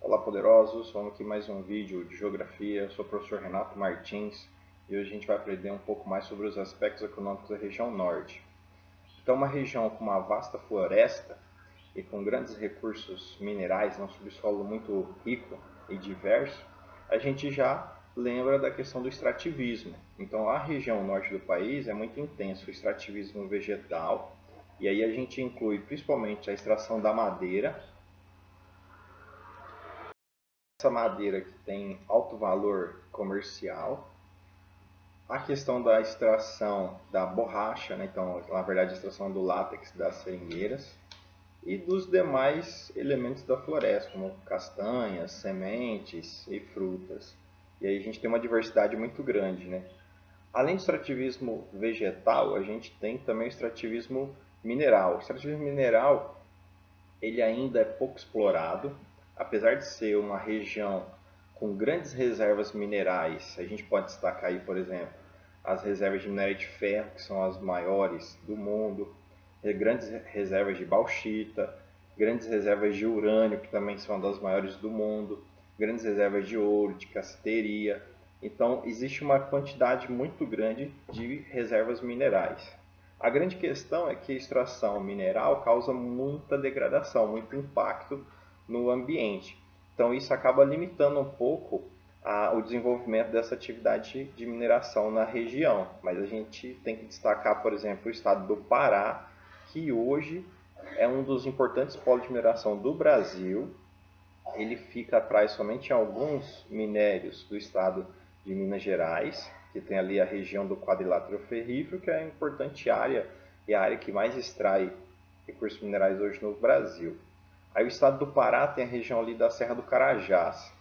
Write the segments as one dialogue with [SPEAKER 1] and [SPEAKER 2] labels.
[SPEAKER 1] Olá poderosos, vamos aqui mais um vídeo de geografia. Eu sou o professor Renato Martins e hoje a gente vai aprender um pouco mais sobre os aspectos econômicos da região norte. Então, uma região com uma vasta floresta e com grandes recursos minerais, um subsolo muito rico e diverso, a gente já lembra da questão do extrativismo. Então, a região norte do país é muito intenso o extrativismo vegetal, e aí a gente inclui principalmente a extração da madeira. Essa madeira que tem alto valor comercial, a questão da extração da borracha, né? Então, na verdade, a extração do látex das seringueiras e dos demais elementos da floresta, como castanhas, sementes e frutas. E aí a gente tem uma diversidade muito grande, né? Além do extrativismo vegetal, a gente tem também o extrativismo mineral. O extrativismo mineral ele ainda é pouco explorado, apesar de ser uma região com grandes reservas minerais. A gente pode destacar aí, por exemplo, as reservas de minério de ferro, que são as maiores do mundo, grandes reservas de bauxita, grandes reservas de urânio, que também são das maiores do mundo, grandes reservas de ouro, de cassiteria. Então, existe uma quantidade muito grande de reservas minerais. A grande questão é que a extração mineral causa muita degradação, muito impacto no ambiente. Então, isso acaba limitando um pouco o desenvolvimento dessa atividade de mineração na região. Mas a gente tem que destacar, por exemplo, o estado do Pará, que hoje é um dos importantes polos de mineração do Brasil. Ele fica atrás somente em alguns minérios do estado de Minas Gerais, que tem ali a região do quadrilátero ferrífero, que é uma importante área e a área que mais extrai recursos minerais hoje no Brasil. Aí o estado do Pará tem a região ali da Serra do Carajás,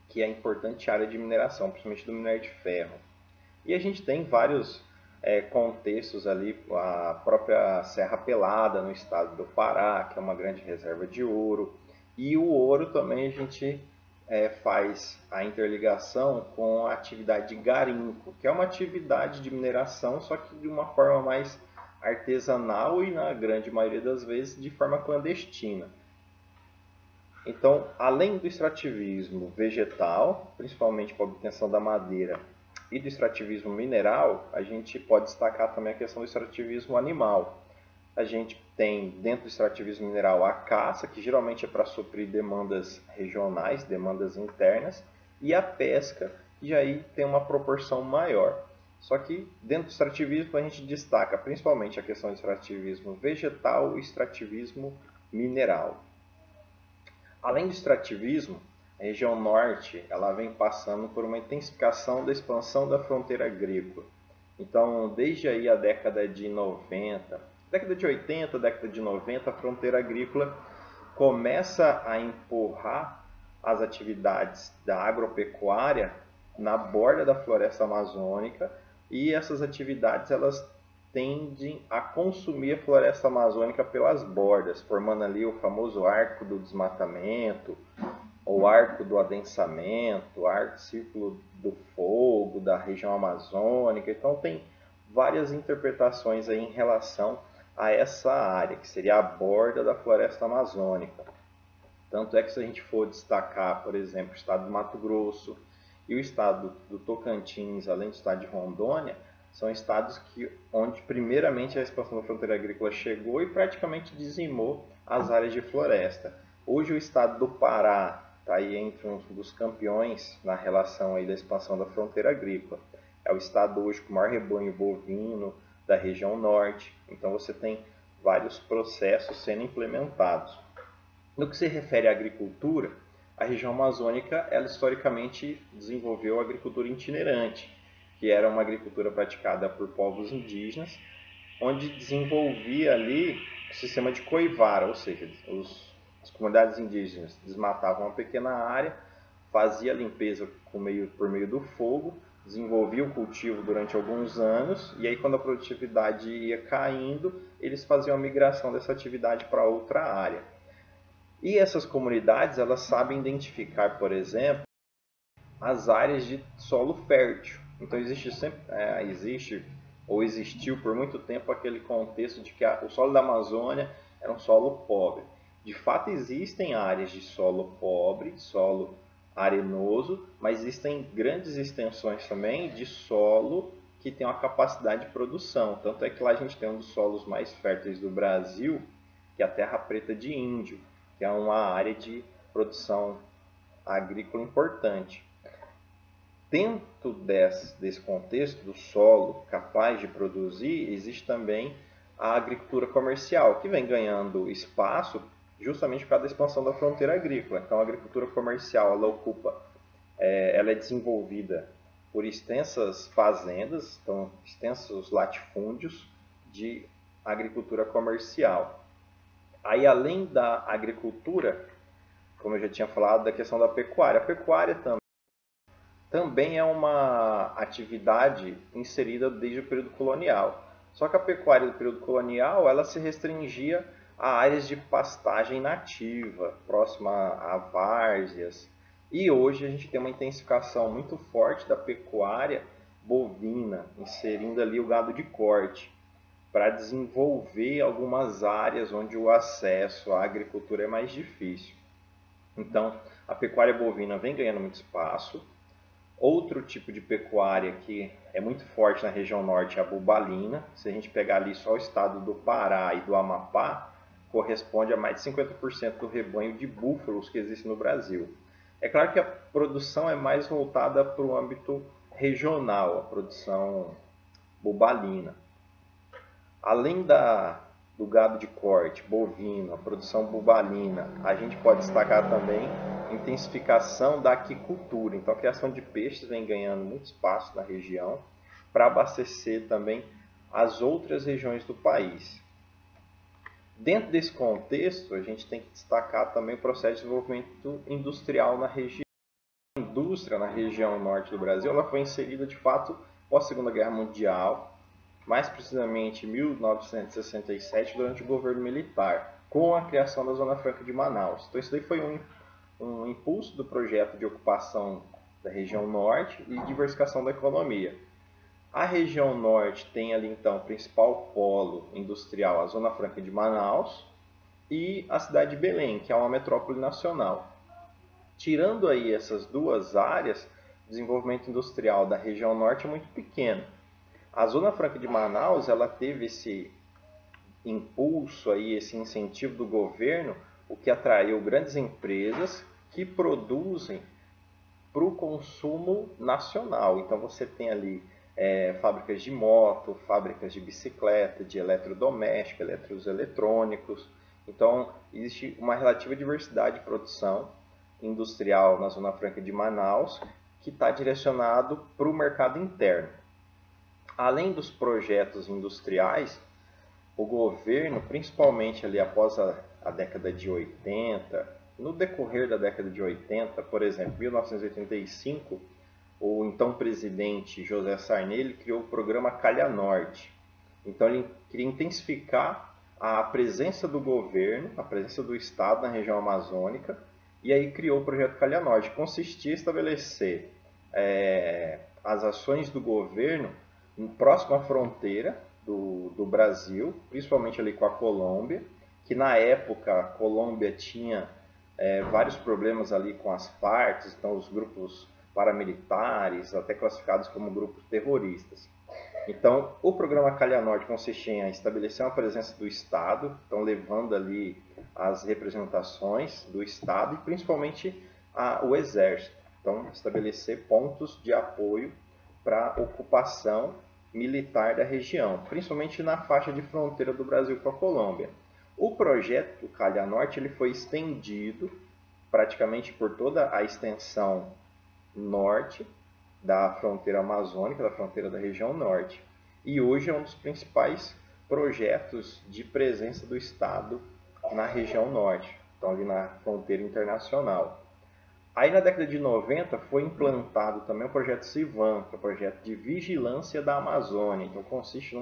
[SPEAKER 1] que é importante área de mineração, principalmente do minério de ferro. E a gente tem vários contextos ali, a própria Serra Pelada no estado do Pará, que é uma grande reserva de ouro. E o ouro também a gente faz a interligação com a atividade de garimpo, que é uma atividade de mineração, só que de uma forma mais artesanal e, na grande maioria das vezes, de forma clandestina. Então, além do extrativismo vegetal, principalmente para a obtenção da madeira, e do extrativismo mineral, a gente pode destacar também a questão do extrativismo animal. A gente tem dentro do extrativismo mineral a caça, que geralmente é para suprir demandas regionais, demandas internas, e a pesca, que aí tem uma proporção maior. Só que dentro do extrativismo a gente destaca principalmente a questão do extrativismo vegetal e extrativismo mineral. Além do extrativismo, a região norte ela vem passando por uma intensificação da expansão da fronteira agrícola. Então, desde aí a década de 90, década de 80, década de 90, a fronteira agrícola começa a empurrar as atividades da agropecuária na borda da floresta amazônica e essas atividades elas tendem a consumir a floresta amazônica pelas bordas, formando ali o famoso arco do desmatamento, ou arco do adensamento, arco círculo do fogo da região amazônica. Então tem várias interpretações aí em relação a essa área, que seria a borda da floresta amazônica. Tanto é que se a gente for destacar, por exemplo, o estado do Mato Grosso e o estado do Tocantins, além do estado de Rondônia, são estados onde primeiramente a expansão da fronteira agrícola chegou e praticamente dizimou as áreas de floresta. Hoje o estado do Pará está aí entre um dos campeões na relação aí da expansão da fronteira agrícola. É o estado hoje com o maior rebanho bovino da região norte. Então você tem vários processos sendo implementados. No que se refere à agricultura, a região amazônica ela historicamente desenvolveu a agricultura itinerante, que era uma agricultura praticada por povos indígenas, onde desenvolvia ali o sistema de coivara, ou seja, as comunidades indígenas desmatavam uma pequena área, fazia a limpeza por meio do fogo, desenvolvia o cultivo durante alguns anos, e aí quando a produtividade ia caindo, eles faziam a migração dessa atividade para outra área. E essas comunidades elas sabem identificar, por exemplo, as áreas de solo fértil. Então existe ou existiu por muito tempo aquele contexto de que o solo da Amazônia era um solo pobre. De fato, existem áreas de solo pobre, de solo arenoso, mas existem grandes extensões também de solo que tem uma capacidade de produção. Tanto é que lá a gente tem um dos solos mais férteis do Brasil, que é a Terra Preta de Índio, que é uma área de produção agrícola importante. Dentro desse contexto do solo capaz de produzir, existe também a agricultura comercial, que vem ganhando espaço justamente por causa da expansão da fronteira agrícola. Então, a agricultura comercial ela é desenvolvida por extensas fazendas, então extensos latifúndios de agricultura comercial. Aí, além da agricultura, como eu já tinha falado, da questão da pecuária. A pecuária também é uma atividade inserida desde o período colonial. Só que a pecuária do período colonial ela se restringia a áreas de pastagem nativa, próxima a várzeas. E hoje a gente tem uma intensificação muito forte da pecuária bovina, inserindo ali o gado de corte, para desenvolver algumas áreas onde o acesso à agricultura é mais difícil. Então, a pecuária bovina vem ganhando muito espaço. Outro tipo de pecuária que é muito forte na região norte é a bubalina. Se a gente pegar ali só o estado do Pará e do Amapá, corresponde a mais de 50% do rebanho de búfalos que existe no Brasil. É claro que a produção é mais voltada para o âmbito regional, a produção bubalina. Além do gado de corte, bovino, a produção bubalina, a gente pode destacar também a intensificação da aquicultura. Então, a criação de peixes vem ganhando muito espaço na região para abastecer também as outras regiões do país. Dentro desse contexto, a gente tem que destacar também o processo de desenvolvimento industrial na região. A indústria na região norte do Brasil ela foi inserida, de fato, pós Segunda Guerra Mundial, mais precisamente em 1967, durante o governo militar, com a criação da Zona Franca de Manaus. Então, isso daí foi um impulso do projeto de ocupação da região norte e diversificação da economia. A região norte tem ali, então, o principal polo industrial, a Zona Franca de Manaus, e a cidade de Belém, que é uma metrópole nacional. Tirando aí essas duas áreas, o desenvolvimento industrial da região norte é muito pequeno. A Zona Franca de Manaus ela teve esse impulso, aí, esse incentivo do governo, o que atraiu grandes empresas que produzem para o consumo nacional. Então você tem ali fábricas de moto, fábricas de bicicleta, de eletrodoméstico, eletrônicos. Então existe uma relativa diversidade de produção industrial na Zona Franca de Manaus que está direcionado para o mercado interno. Além dos projetos industriais, o governo, principalmente ali após a década de 80, no decorrer da década de 80, por exemplo, em 1985, o então presidente José Sarney ele criou o programa Calha Norte. Então ele queria intensificar a presença do governo, a presença do Estado na região amazônica, e aí criou o projeto Calha Norte, que consistia em estabelecer as ações do governo próximo à fronteira do Brasil, principalmente ali com a Colômbia, que na época a Colômbia tinha vários problemas ali com as Farc, então os grupos paramilitares, até classificados como grupos terroristas. Então, o programa Calha Norte consistia em estabelecer uma presença do Estado, então levando ali as representações do Estado e principalmente o Exército. Então, estabelecer pontos de apoio para a ocupação militar da região, principalmente na faixa de fronteira do Brasil com a Colômbia. O projeto Calha Norte ele foi estendido praticamente por toda a extensão norte da fronteira amazônica, da fronteira da região norte. E hoje é um dos principais projetos de presença do Estado na região norte, então ali na fronteira internacional. Aí na década de 90 foi implantado também o projeto CIVAM, que é o projeto de vigilância da Amazônia. Então consiste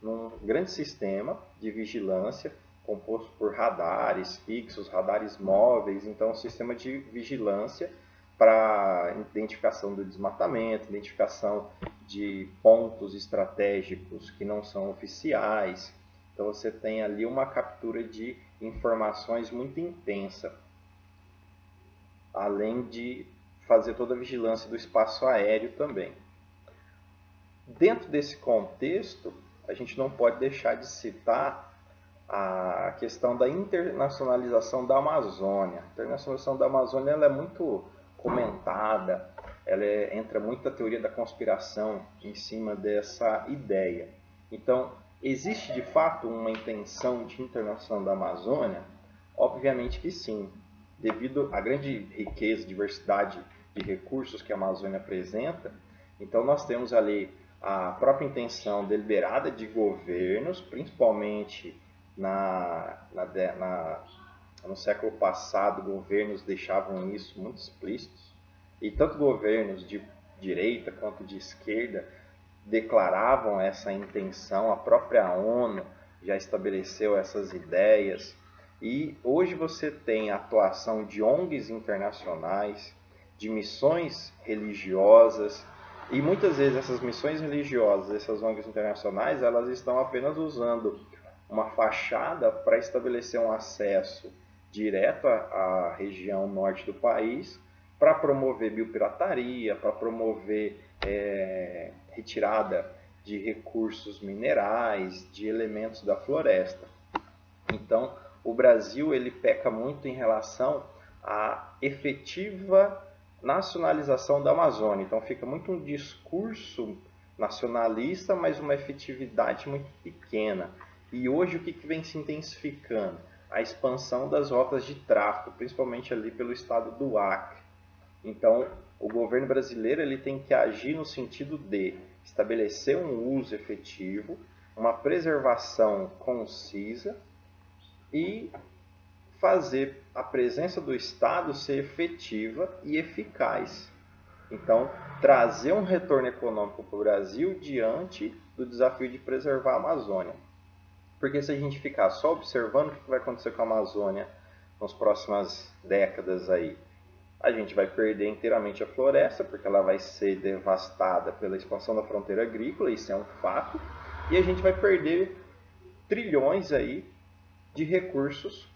[SPEAKER 1] num grande sistema de vigilância composto por radares fixos, radares móveis, então um sistema de vigilância para identificação do desmatamento, identificação de pontos estratégicos que não são oficiais. Então você tem ali uma captura de informações muito intensa, além de fazer toda a vigilância do espaço aéreo também. Dentro desse contexto, a gente não pode deixar de citar a questão da internacionalização da Amazônia. A internacionalização da Amazônia ela é muito comentada, entra muita teoria da conspiração em cima dessa ideia. Então, existe de fato uma intenção de internacionalização da Amazônia? Obviamente que sim. Devido à grande riqueza, diversidade de recursos que a Amazônia apresenta, então nós temos ali a própria intenção deliberada de governos, principalmente no século passado, governos deixavam isso muito explícito, e tanto governos de direita quanto de esquerda declaravam essa intenção, a própria ONU já estabeleceu essas ideias, e hoje você tem a atuação de ONGs internacionais, de missões religiosas, e muitas vezes essas missões religiosas, essas ONGs internacionais, elas estão apenas usando uma fachada para estabelecer um acesso direto à região norte do país, para promover biopirataria, para promover retirada de recursos minerais, de elementos da floresta. Então, o Brasil ele peca muito em relação à efetiva nacionalização da Amazônia. Então, fica muito um discurso nacionalista, mas uma efetividade muito pequena. E hoje o que vem se intensificando? A expansão das rotas de tráfego, principalmente ali pelo estado do Acre. Então, o governo brasileiro ele tem que agir no sentido de estabelecer um uso efetivo, uma preservação concisa e fazer a presença do Estado ser efetiva e eficaz. Então, trazer um retorno econômico para o Brasil diante do desafio de preservar a Amazônia. Porque se a gente ficar só observando o que vai acontecer com a Amazônia nas próximas décadas aí, a gente vai perder inteiramente a floresta, porque ela vai ser devastada pela expansão da fronteira agrícola, isso é um fato, e a gente vai perder trilhões aí de recursos,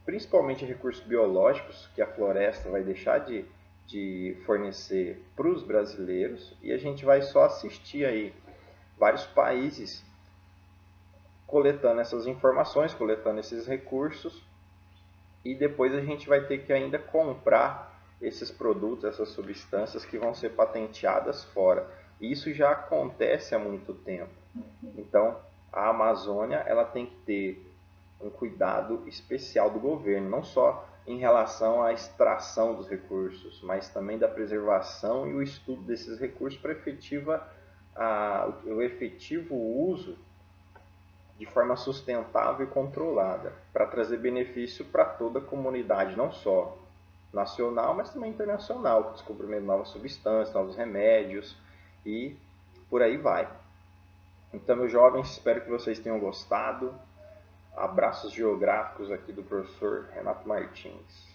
[SPEAKER 1] principalmente recursos biológicos, que a floresta vai deixar de fornecer para os brasileiros, e a gente vai só assistir aí vários países coletando essas informações, coletando esses recursos, e depois a gente vai ter que ainda comprar esses produtos, essas substâncias que vão ser patenteadas fora. E isso já acontece há muito tempo. Então, a Amazônia ela tem que ter um cuidado especial do governo, não só em relação à extração dos recursos, mas também da preservação e o estudo desses recursos para o efetivo uso de forma sustentável e controlada, para trazer benefício para toda a comunidade, não só nacional, mas também internacional, com o descobrimento de novas substâncias, novos remédios e por aí vai. Então, meus jovens, espero que vocês tenham gostado. Abraços geográficos aqui do professor Renato Martins.